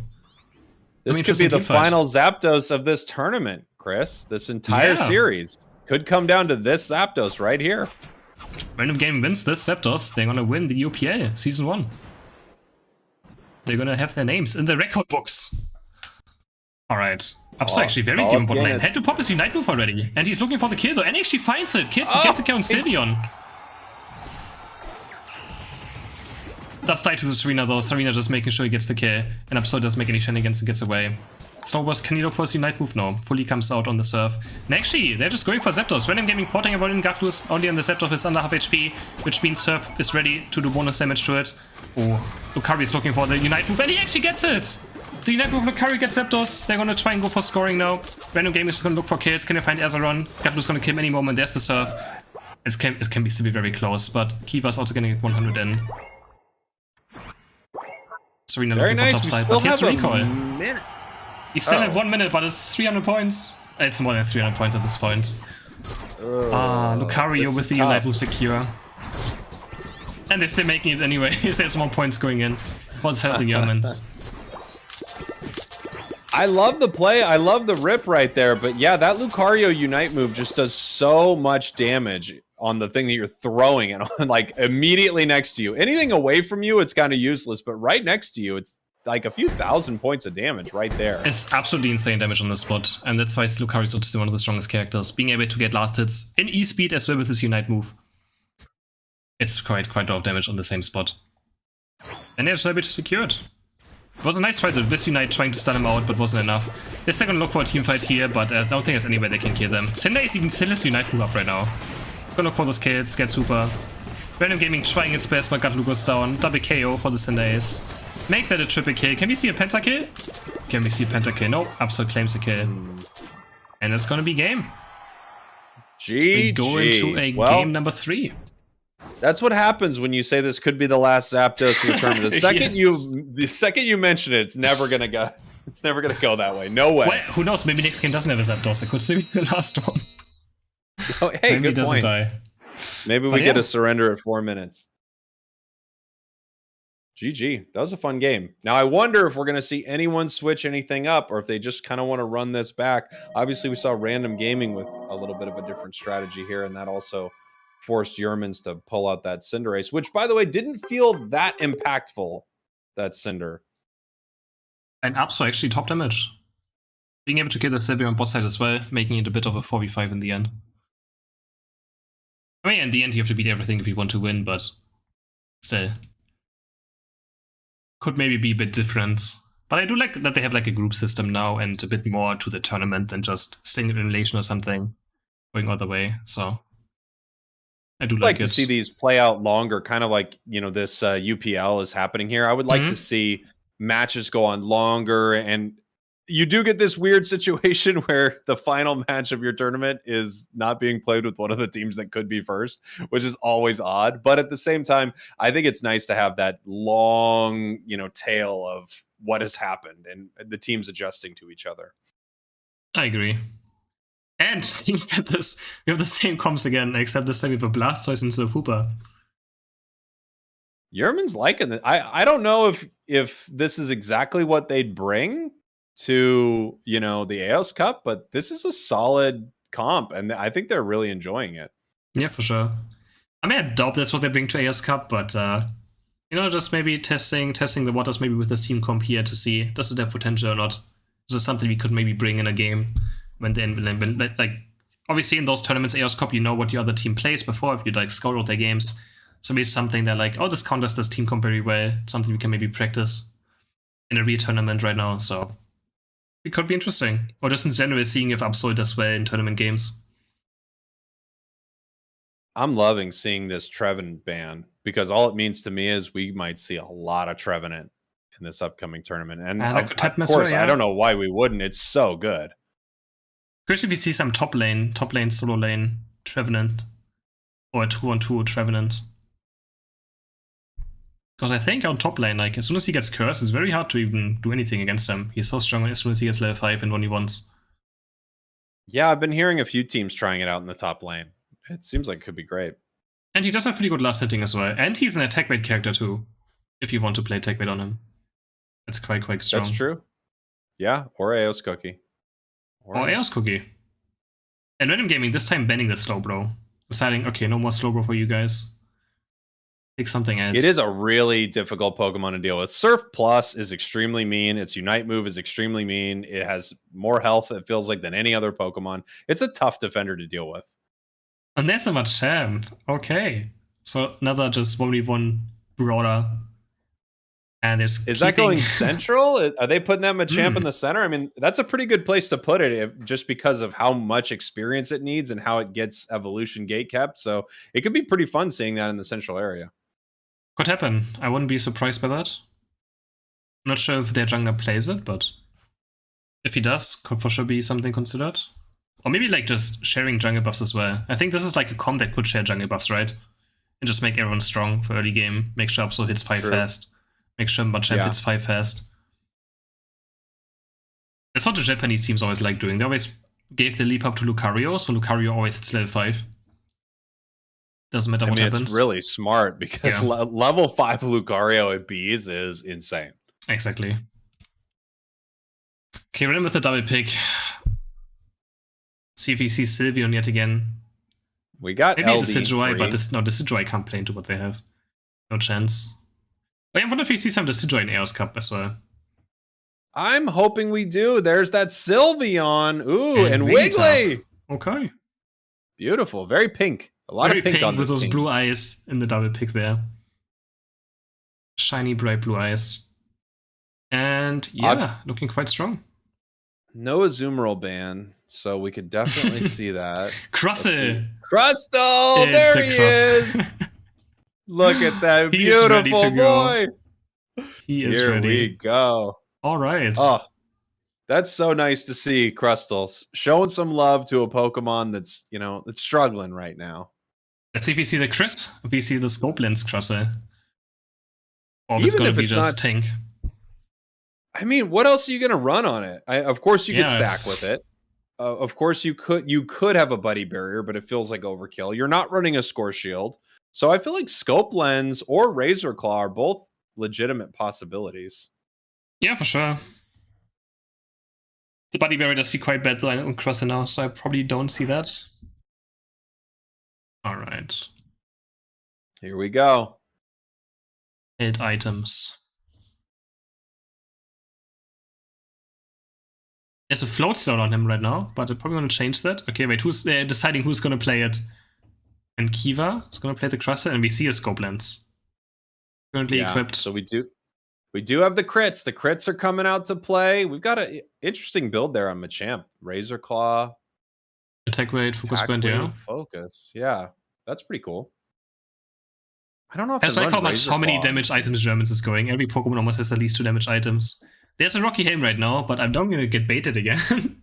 This could be the final Zapdos of this tournament, Chris. This entire series could come down to this Zapdos right here. Random Game wins this Zapdos, they're gonna win the UPL Season 1. They're gonna have their names in the record books. Alright. Absol actually very deep in bot lane. Had to pop his Unite move already. And he's looking for the kill though, and he actually finds it. Gets the kill on Sylveon. That's tied to the Serena though. Serena just making sure he gets the kill. And Absol doesn't make any shenanigans and gets away. Snowburst, can you look for his Unite move? No. Fully comes out on the surf. And actually, they're just going for Zapdos. Random Gaming porting about in Gatlu is only on the Zapdos. It's under half HP, which means Surf is ready to do bonus damage to it. Oh, Lucario is looking for the Unite move, and he actually gets it! The Unite move, Lucario gets Zapdos. They're gonna try and go for scoring now. Random Gaming is just gonna look for kills. Can they find Azeron? Gatlu's gonna kill him any moment. There's the Surf. It can be still be very close, but Kiva's also gonna get 100 in. Serena looking for top side, but here's the recall. He's still at 1 minute, but it's 300 points. It's more than 300 points at this point. Lucario with the Unite move secure. And they're still making it anyway. There's more points going in. What's helping Yermans? I love the play. I love the rip right there. But yeah, that Lucario Unite move just does so much damage on the thing that you're throwing it on, like immediately next to you. Anything away from you, it's kind of useless. But right next to you, it's like a few thousand points of damage right there. It's absolutely insane damage on the spot. And that's why Lucario is still one of the strongest characters. Being able to get last hits in E-speed as well with his Unite move. It's quite a lot of damage on the same spot. And they're just able to secure it. It was a nice try to this Unite trying to stun him out, but wasn't enough. They're still gonna look for a team fight here, but I don't think there's any way they can kill them. Cinderace even still has Unite move up right now. Gonna look for those kills, get super. Random Gaming trying its best, but Gatlu goes down. Double KO for the Cinderace. Make that a triple kill. Can we see a pentakill? Can we see a pentakill? No, Absol claims the kill. And it's gonna be game. We go into a game number 3. That's what happens when you say this could be the last Zapdos in the tournament. The second you mention it, it's never gonna go. It's never gonna go that way. No way. Well, who knows? Maybe next game doesn't have a Zapdos. It could still be the last one. Oh, hey, maybe good point. Die. Maybe we get a surrender at 4 minutes. GG. That was a fun game. Now, I wonder if we're going to see anyone switch anything up or if they just kind of want to run this back. Obviously, we saw Random Gaming with a little bit of a different strategy here, and that also forced Yermans to pull out that Cinderace, which, by the way, didn't feel that impactful, that Cinder. And Absol actually top damage. Being able to kill the Sylveon on bot side as well, making it a bit of a 4v5 in the end. I mean, in the end, you have to beat everything if you want to win, but still. Could maybe be a bit different. But I do like that they have like a group system now and a bit more to the tournament than just single elimination or something going all the way. So I do like like to it. see these play out longer, kind of like, you know, this UPL is happening here. I would like to see matches go on longer, and you do get this weird situation where the final match of your tournament is not being played with one of the teams that could be first, which is always odd. But at the same time, I think it's nice to have that long, you know, tail of what has happened and the teams adjusting to each other. I agree. And we have the same comps again, except this time we have a Blastoise instead of Hooper. Yerman's liking it. I don't know if this is exactly what they'd bring to, you know, the AOS Cup, but this is a solid comp, and I think they're really enjoying it. Yeah, for sure. I mean, I doubt that's what they bring to AOS Cup, but you know, just maybe testing the waters maybe with this team comp here to see does it have potential or not. Is this something we could maybe bring in a game when like obviously in those tournaments AOS Cup you know what your other team plays before if you like scout out their games. So maybe something that like, oh, this counters this team comp very well, something we can maybe practice in a real tournament right now. So it could be interesting. Or just in general seeing if Absol does well in tournament games. I'm loving seeing this Trevenant ban because all it means to me is we might see a lot of Trevenant in this upcoming tournament. And of course, I don't know why we wouldn't. It's so good. Curious if we see some top lane, solo lane Trevenant. Or a 2-on-2 Trevenant. Because I think on top lane, like, as soon as he gets cursed, it's very hard to even do anything against him. He's so strong as soon as he gets level 5 and 1v1s. Yeah, I've been hearing a few teams trying it out in the top lane. It seems like it could be great. And he does have pretty good last hitting as well. And he's an attack weight character too, if you want to play attack weight on him. That's quite strong. That's true. Yeah, or AOS Cookie. Or AOS Cookie. And Random Gaming, this time banning the Slowbro. Deciding, okay, no more Slowbro for you guys. Pick something else. It is a really difficult Pokemon to deal with. Surf Plus is extremely mean. Its Unite move is extremely mean. It has more health, it feels like, than any other Pokemon. It's a tough defender to deal with. And there's not much champ. Okay. So another just 1v1 brawler. And is that going central? Are they putting that Machamp in the center? I mean, that's a pretty good place to put it just because of how much experience it needs and how it gets evolution gate kept. So it could be pretty fun seeing that in the central area. Could happen. I wouldn't be surprised by that. I'm not sure if their jungler plays it, but if he does, could for sure be something considered. Or maybe like just sharing jungle buffs as well. I think this is like a comp that could share jungle buffs, right? And just make everyone strong for early game. Make sure Absol hits 5 fast. Make sure Machamp hits 5 fast. That's what the Japanese teams always like doing. They always gave the leap up to Lucario, so Lucario always hits level 5. Doesn't matter what happens. It's really smart because level 5 Lucario at Bees is insane. Exactly. Okay, we're in with the double pick. See if we see Sylveon yet again. We got maybe the Decidueye, but Decidueye can't play into what they have. No chance. I wonder if we see some Decidueye in AOS Cup as well. I'm hoping we do. There's that Sylveon. Ooh, and Wiggly. Okay. Beautiful. Very pink. A lot of pink on this with those team. blue eyes in the double pick there. Shiny, bright blue eyes. And yeah, looking quite strong. No Azumarill ban, so we could definitely see that. Crustle! Crustle! There he is! Look at that beautiful boy! He is ready. Here we go. All right. Oh, that's so nice to see Crustles showing some love to a Pokemon that's, you know, that's struggling right now. Let's see if we see the crit, if we see the Scope Lens Crustle. Or if it's going to be just tank. I mean, what else are you going to run on it? Of course, you could stack with it. Of course, you could have a Buddy Barrier, but it feels like overkill. You're not running a Score Shield. So I feel like Scope Lens or Razor Claw are both legitimate possibilities. Yeah, for sure. The Buddy Barrier does feel quite bad though on Crustle now, so I probably don't see that. All right. Here we go. 8 items. There's a float zone on him right now, but I'm probably going to change that. Okay, wait, who's deciding who's going to play it? And Kiva is going to play the Crusher, and we see a Scope Lens. Currently equipped. So we do have the crits. The crits are coming out to play. We've got an interesting build there on Machamp. Razor Claw. Attack rate, focus point, yeah. Focus. Yeah. That's pretty cool. I don't know if I like how many damage items Yerman is going. Every Pokemon almost has at least 2 damage items. There's a Rocky Helm right now, but I'm not going to get baited again.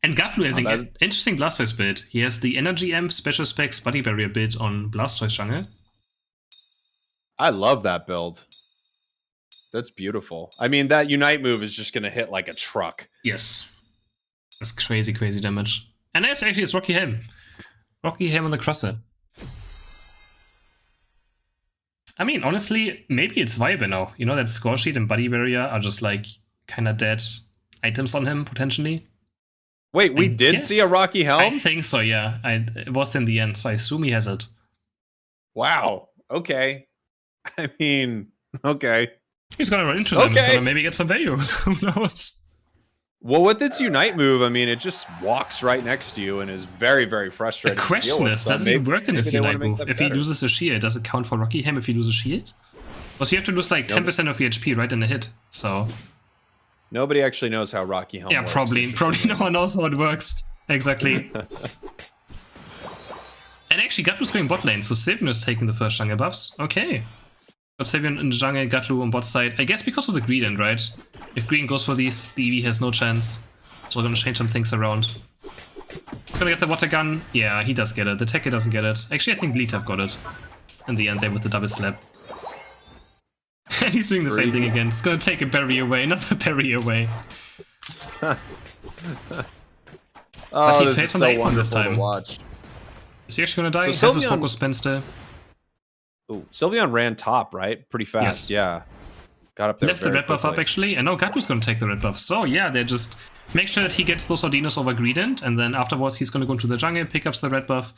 And Gatlu has an interesting Blastoise build. He has the Energy Amp, Special Specs, Body Barrier build on Blastoise jungle. I love that build. That's beautiful. I mean, that Unite move is just going to hit like a truck. Yes. That's crazy, crazy damage. And that's actually it's Rocky Helm. Rocky Helm on the Crusher. I mean, honestly, maybe it's viable now. You know, that Score Sheet and Body Barrier are just like kind of dead items on him, potentially. Wait, we did see a Rocky Helm? I think so, yeah. It was in the end, so I assume he has it. Wow. Okay. I mean, okay. He's gonna run into them. He's gonna maybe get some value. Who knows? Well, with its Unite move, I mean, it just walks right next to you and is very, very frustrating. The question is, does it work in this Unite move? If he loses a shield, does it count for Rocky Helm if he loses a shield? Because you have to lose like 10% of your HP right in the hit, so... Nobody actually knows how Rocky Helm works. Yeah, probably no one knows how it works. Exactly. And actually, Gatlu's going bot lane, so Savion is taking the first jungle buffs. Okay. Got Savion in the jungle, Gatlu on bot side. I guess because of the Greedent, right? If Green goes for these, the EV has no chance. So we're gonna change some things around. He's gonna get the water gun. Yeah, he does get it. The Tekka doesn't get it. Actually, I think Bleetav got it. In the end there with the double slap. And he's doing the same thing again. It's gonna take a berry away, another berry away. But he fails on the Acorn this time. Is he actually gonna die? So has his focus spin still. Oh, Sylveon ran top, right? Pretty fast, yeah. Got up there. Left the red buff up actually, and now Gatlu's gonna take the red buff. So yeah, they just make sure that he gets those Ordinos over Greedent, and then afterwards he's gonna go into the jungle, pick up the red buff.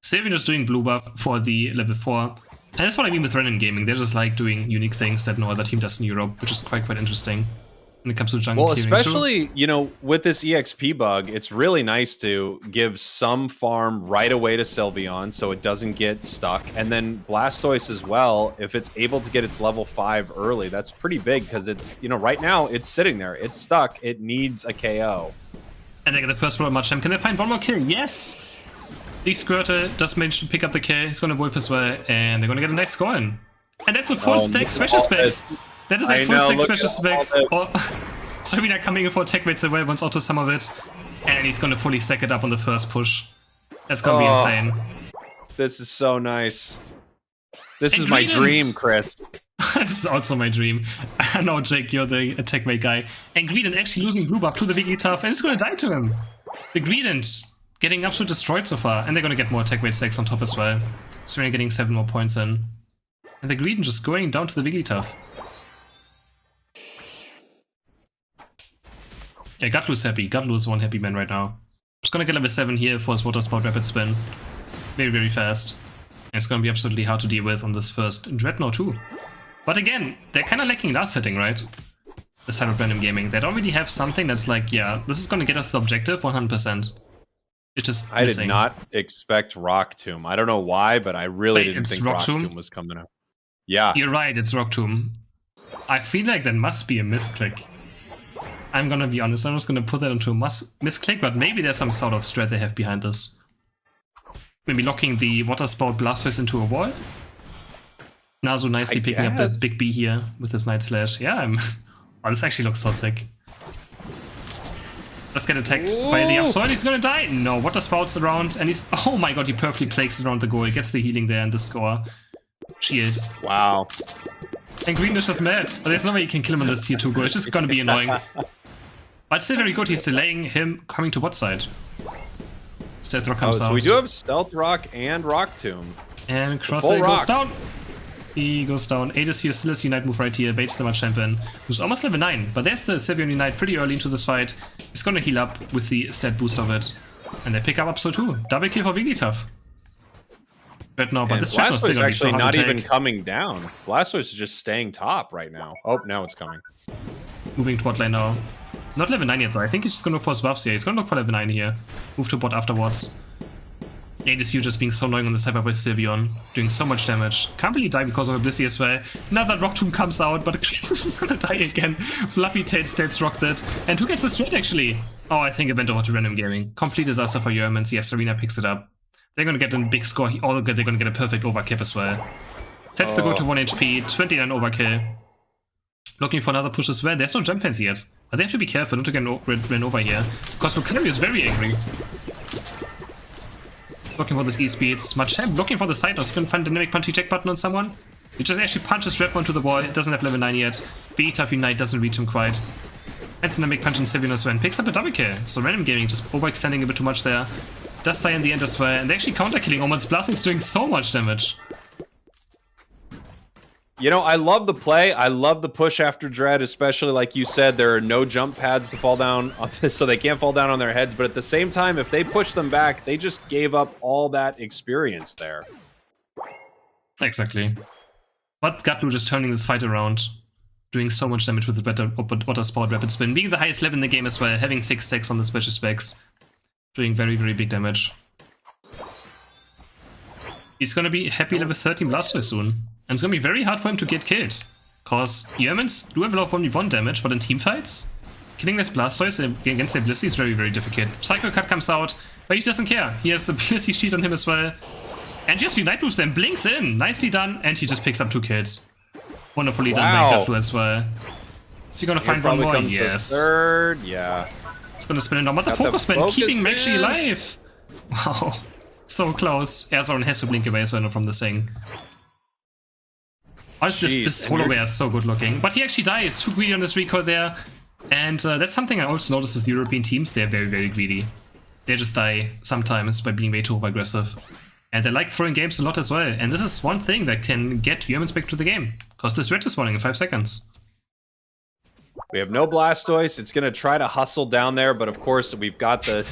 Savion is doing blue buff for the level 4. And that's what I mean with Renin Gaming. They're just like doing unique things that no other team does in Europe, which is quite interesting when it comes to jungle. Well, especially, you know, with this EXP bug, it's really nice to give some farm right away to Sylveon so it doesn't get stuck. And then Blastoise as well, if it's able to get its level 5 early, that's pretty big because it's, you know, right now it's sitting there. It's stuck. It needs a KO. And they get the first one Machamp. Can they find one more kill? Yes! The Squirtle does manage to pick up the kill. He's going to Wolf as well, and they're going to get a nice score in. And that's a full stack special specs. That is a full stack special specs. Serena coming in for tech weights as well, wants auto some of it. And he's going to fully stack it up on the first push. That's going to be insane. This is so nice. This is my dream, Chris. This is also my dream. I know, Jake, you're the attack weight guy. And Greedent actually losing blue buff to the Wigglytuff, and it's going to die to him. The Greedent getting absolutely destroyed so far, and they're going to get more attack weight stacks on top as well. Serena getting 7 more points in. And the Greedent just going down to the Wigglytuff. Yeah, Gatlu's happy. Gatlu's one happy man right now. Just gonna get level 7 here for his Water Spout Rapid Spin. Very, very fast. And it's gonna be absolutely hard to deal with on this first Dreadnought too. But again, they're kinda lacking last hitting, right? The side of Random Gaming. They don't really have something that's like, yeah, this is gonna get us the objective 100%. It's just I did not expect Rock Tomb. I don't know why, but I really didn't think Rock Tomb was coming up. Yeah. You're right, it's Rock Tomb. I feel like that must be a misclick. I'm gonna be honest, I'm just gonna put that into a misclick, but maybe there's some sort of strat they have behind this. Maybe locking the Water Spout Blastoise into a wall. Nazu nicely picking up the big B here with his Night Slash. Yeah, oh, this actually looks so sick. Just get attacked by the Absol. He's gonna die. No, Water Spouts around, and he's... Oh my god, he perfectly plays around the goal. He gets the healing there and the score. Shield. Wow. And Green is just mad. There's no way you can kill him on this tier 2 goal. It's just gonna be annoying. But still very good. He's delaying him coming to bot side. Stealth Rock comes out. So we do have Stealth Rock and Rock Tomb. And Crosshair goes down. He goes down. Aegis here, still has Unite move right here. Baits the Machamp champion, who's almost level 9. But there's the Savion Unite pretty early into this fight. He's gonna heal up with the stat boost of it. And they pick up Absol too. Double kill for Wigglytuff. But no, but this Dreadnought is still actually not even coming down. Blastoise is just staying top right now. Oh, now it's coming. Moving to bot lane now. Not level 9 yet though. I think he's just gonna force buffs here. He's gonna look for level 9 here. Move to bot afterwards. Yeah, this view just being so annoying on the Cyber Voice Sylveon, doing so much damage. Can't really die because of a Blissey as well. Now that Rock Tomb comes out, but Chris is just gonna die again. Fluffy Tail states rocked it. And who gets the straight actually? Oh, I think it went over to Random Gaming. Complete disaster for Yerman. Yes, Arena picks it up. They're gonna get a big score. Oh, good, they're gonna get a perfect overkill as well. Sets the go to 1 HP, 29 overkill. Looking for another push as well. There's no jump fence yet. But they have to be careful not to get ran over here. Because Lucario is very angry. Looking for this E-speeds. Machamp looking for the side notes. Couldn't find dynamic punch eject button on someone. He just actually punches Redmon to the wall. It doesn't have level 9 yet. Beta Unite doesn't reach him quite. And dynamic punch in Sylveon as well. And picks up a double kill. So Random Gaming just overextending a bit too much there. Does die in the end as well. And they're actually counter killing almost. Blasting's doing so much damage. You know, I love the play. I love the push after Dread, especially like you said, there are no jump pads to fall down on this, so they can't fall down on their heads. But at the same time, if they push them back, they just gave up all that experience there. Exactly. But Gatlu just turning this fight around, doing so much damage with the better Water Sport Rapid Spin, being the highest level in the game as well, having 6 stacks on the special specs, doing very, very big damage. He's gonna be happy level 13 Blastoise soon. And it's gonna be very hard for him to get killed. Cause Yermans do have a lot of only 1 damage, but in team fights, killing this Blastoise against the Blissey is very, very difficult. Psycho Cut comes out, but he doesn't care. He has the Blissey sheet on him as well. And just Unite Boost then blinks in. Nicely done, and he just picks up 2 kills. Wonderfully done by Gatlu as well. Is he gonna find one more? Yes. Third, yeah. It's gonna spin it on, but the focus spin keeping him actually alive. Wow. So close. Airzone has to blink away as well from the thing. Honestly, this Holo-Bear is so good looking. But he actually died. It's too greedy on this recoil there. And that's something I also noticed with European teams. They're very, very greedy. They just die sometimes by being way too over-aggressive. And they like throwing games a lot as well. And this is one thing that can get Yermans back to the game. Because this red is spawning in 5 seconds. We have no Blastoise. It's going to try to hustle down there. But of course, we've got the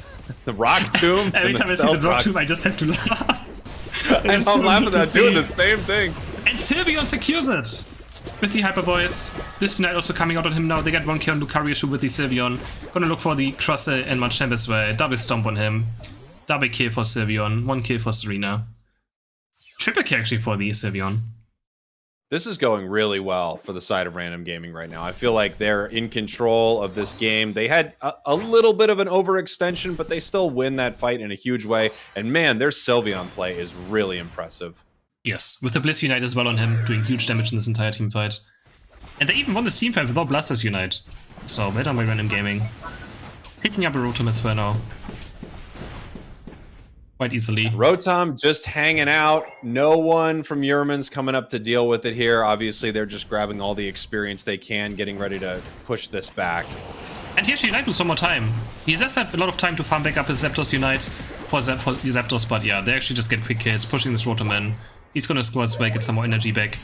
Rock Tomb. Every time I see the Rock Tomb, I just have to laugh. I'm laughing at that, doing the same thing. And Sylveon secures it with the Hyper Voice. This Knight also coming out on him now. They get 1 kill on Lucario with the Sylveon. Gonna look for the Crossel and Machamp as well. Double stomp on him. Double kill for Sylveon. 1 kill for Serena. Triple kill actually for the Sylveon. This is going really well for the side of Random Gaming right now. I feel like they're in control of this game. They had a little bit of an overextension, but they still win that fight in a huge way. And man, their Sylveon play is really impressive. Yes, with the Bliss Unite as well on him, doing huge damage in this entire team fight. And they even won this team fight without Blastoise Unite. So, well done by Random Gaming. Picking up a Rotom as well now. Quite easily. Rotom just hanging out. No one from Yerman's coming up to deal with it here. Obviously, they're just grabbing all the experience they can, getting ready to push this back. And he actually Unite with some more time. He does have a lot of time to farm back up his Zapdos Unite for Zapdos, but yeah, they actually just get quick kills, pushing this Rotom in. He's gonna score as well, get some more energy back.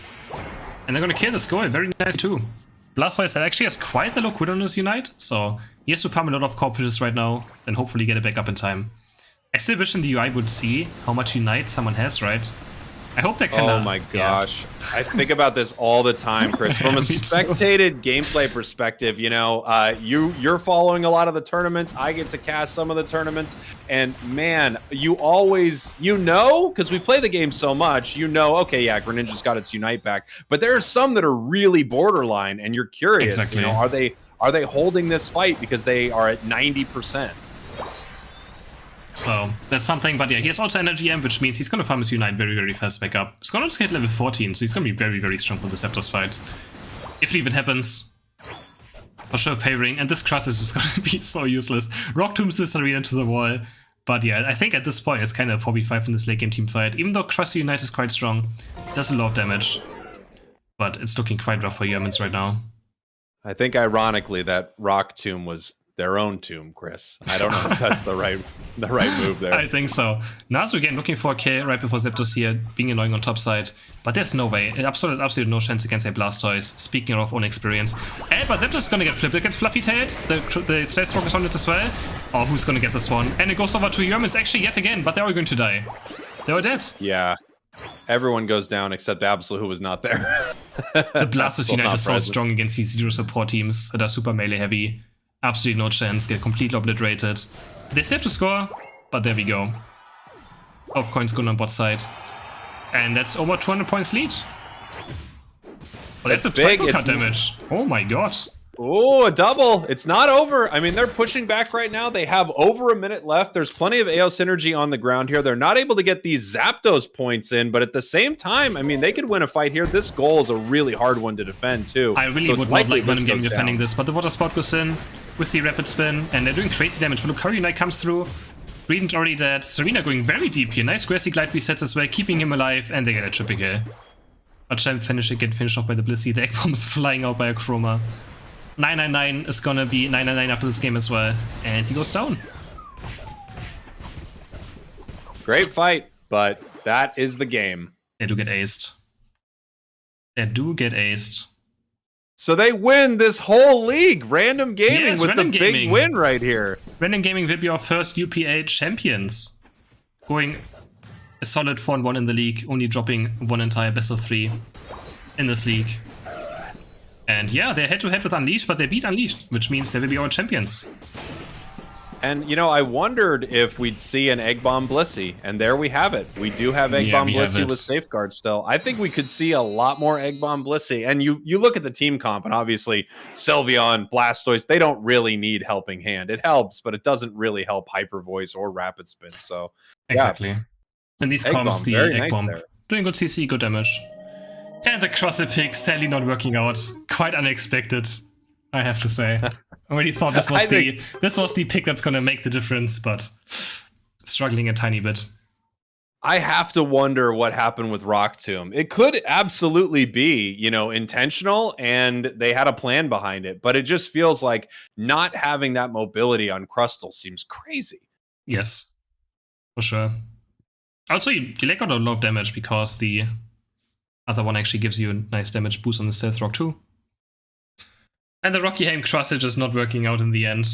And they're gonna kill the score, very nice too. Blastoise actually has quite a low cooldown on his Unite, so he has to farm a lot of corpses right now, and hopefully get it back up in time. I still wish in the UI would see how much Unite someone has, right? I hope they can. Oh my gosh. Yeah. I think about this all the time, Chris. From a spectated gameplay perspective, you know, you're following a lot of the tournaments. I get to cast some of the tournaments. And man, you always, you know, because we play the game so much, you know, okay, yeah, Greninja's got its Unite back. But there are some that are really borderline, and you're curious, exactly. You know, are they holding this fight because they are at 90%? So that's something, but yeah, he has also Energy M, which means he's gonna farm his Unite very, very fast back up. He's gonna also hit level 14, so he's gonna be very, very strong for the Zapdos fight. If it even happens. For sure favoring, and this Crush is just gonna be so useless. Rock Tombs this Arena into the wall. But yeah, I think at this point it's kind of 4v5 in this late game team fight. Even though Crush Unite is quite strong, it does a lot of damage. But it's looking quite rough for Yermans right now. I think ironically that Rock Tomb was their own tomb, Chris. I don't know if that's the right move there. I think so. Nasu again looking for a kill right before Zapdos here, being annoying on top side. But there's no way. Absolutely no chance against a Blastoise, speaking of own experience. But Zapdos is gonna get flipped. It gets fluffy tailed. The Stealth Stroke is on it as well. Oh, who's gonna get this one? And it goes over to Yermans actually yet again, but they're all going to die. They were dead. Yeah. Everyone goes down except Absol, who was not there. The Blastoise Unite is so strong against these zero support teams that are super melee heavy. Absolutely no chance, get completely obliterated. They still have to score, but there we go. 12 coins going on bot side. And that's over 200 points lead. Oh, that's a big cut damage. Oh my god. Oh, a double. It's not over. I mean, they're pushing back right now. They have over a minute left. There's plenty of AO synergy on the ground here. They're not able to get these Zapdos points in, but at the same time, I mean, they could win a fight here. This goal is a really hard one to defend, too. I really would not like Venom Gaming defending this, but the water spot goes in with the rapid spin, and they're doing crazy damage. But Lucario Knight comes through. Greedent's already dead. Serena going very deep here. Nice Grassy Glide resets as well, keeping him alive, and they get a triple kill. But Champ get finished off by the Blissey. The Egg Bomb is flying out by a Chroma. 999 is gonna be 999 after this game as well, and he goes down. Great fight, but that is the game. They do get aced. So they win this whole league. Random Gaming with Random the Gaming. big win right here. Random Gaming will be our first UPA champions. Going a solid 4-1 in the league, only dropping one entire best of 3 in this league. And yeah, they're head-to-head with Unleashed, but they beat Unleashed, which means they will be our champions. And, you know, I wondered if we'd see an Egg Bomb Blissey, and there we have it. We do have Egg Bomb Blissey with Safeguard still. I think we could see a lot more Egg Bomb Blissey. And you look at the team comp, and obviously Sylveon, Blastoise, they don't really need Helping Hand. It helps, but it doesn't really help Hyper Voice or Rapid Spin. So exactly. Yeah. And these comps, the Egg Bomb, doing good CC, good damage. And the Crossed pick sadly not working out. Quite unexpected, I have to say. I really thought this was the pick that's gonna make the difference, but struggling a tiny bit. I have to wonder what happened with Rock Tomb. It could absolutely be, you know, intentional, and they had a plan behind it, but it just feels like not having that mobility on Crustle seems crazy. Yes, for sure. Also, you let out a lot of damage because the other one actually gives you a nice damage boost on the Stealth Rock too. And the Rocky Haim Crossage is not working out in the end.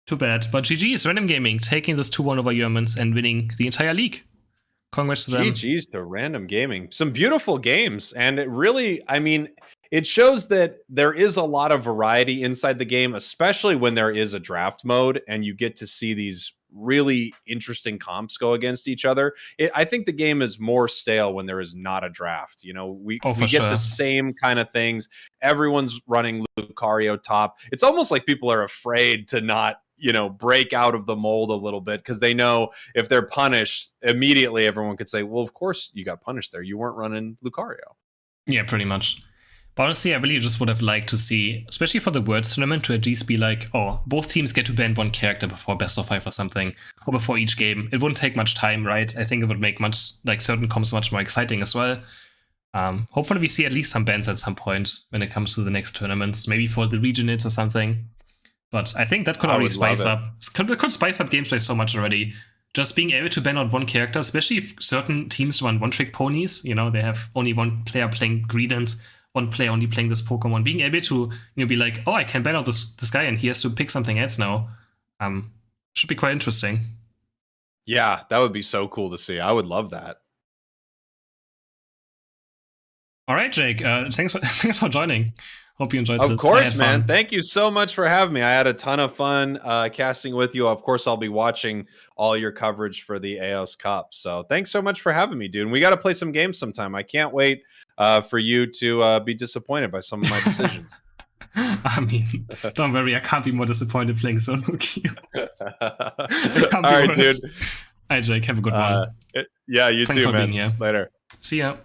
Too bad. But GG's, Random Gaming, taking this 2-1 over Yermans and winning the entire league. Congrats to them. GG's to Random Gaming. Some beautiful games. And it really, I mean, it shows that there is a lot of variety inside the game, especially when there is a draft mode and you get to see these really interesting comps go against each other. I think the game is more stale when there is not a draft. You know, we get the same kind of things. Everyone's running Lucario top. It's almost like people are afraid to not, you know, break out of the mold a little bit because they know if they're punished, immediately everyone could say, well, of course you got punished there. You weren't running Lucario. Yeah, pretty much. But honestly, I really just would have liked to see, especially for the Worlds tournament, to at least be like, oh, both teams get to ban one character before best of 5 or something, or before each game. It wouldn't take much time, right? I think it would make certain comps much more exciting as well. Hopefully we see at least some bans at some point when it comes to the next tournaments, maybe for the regionals or something. But I think that could already spice up. That could spice up gameplay so much already. Just being able to ban out one character, especially if certain teams run one-trick ponies, you know, they have only one player playing Greedent, one player only playing this Pokemon, being able to, you know, be like, oh, I can ban out this guy and he has to pick something else now. Should be quite interesting. Yeah, that would be so cool to see. I would love that. All right, Jake. Thanks for joining. Hope you enjoyed this. Of course, man. Thank you so much for having me. I had a ton of fun casting with you. Of course, I'll be watching all your coverage for the AOS Cup. So thanks so much for having me, dude. And we got to play some games sometime. I can't wait for you to be disappointed by some of my decisions. I mean, don't worry. I can't be more disappointed playing Solo Queue. All right, dude. All right, Jake. Have a good one. Yeah, you Thanks too, for man. Being here. Later. See ya.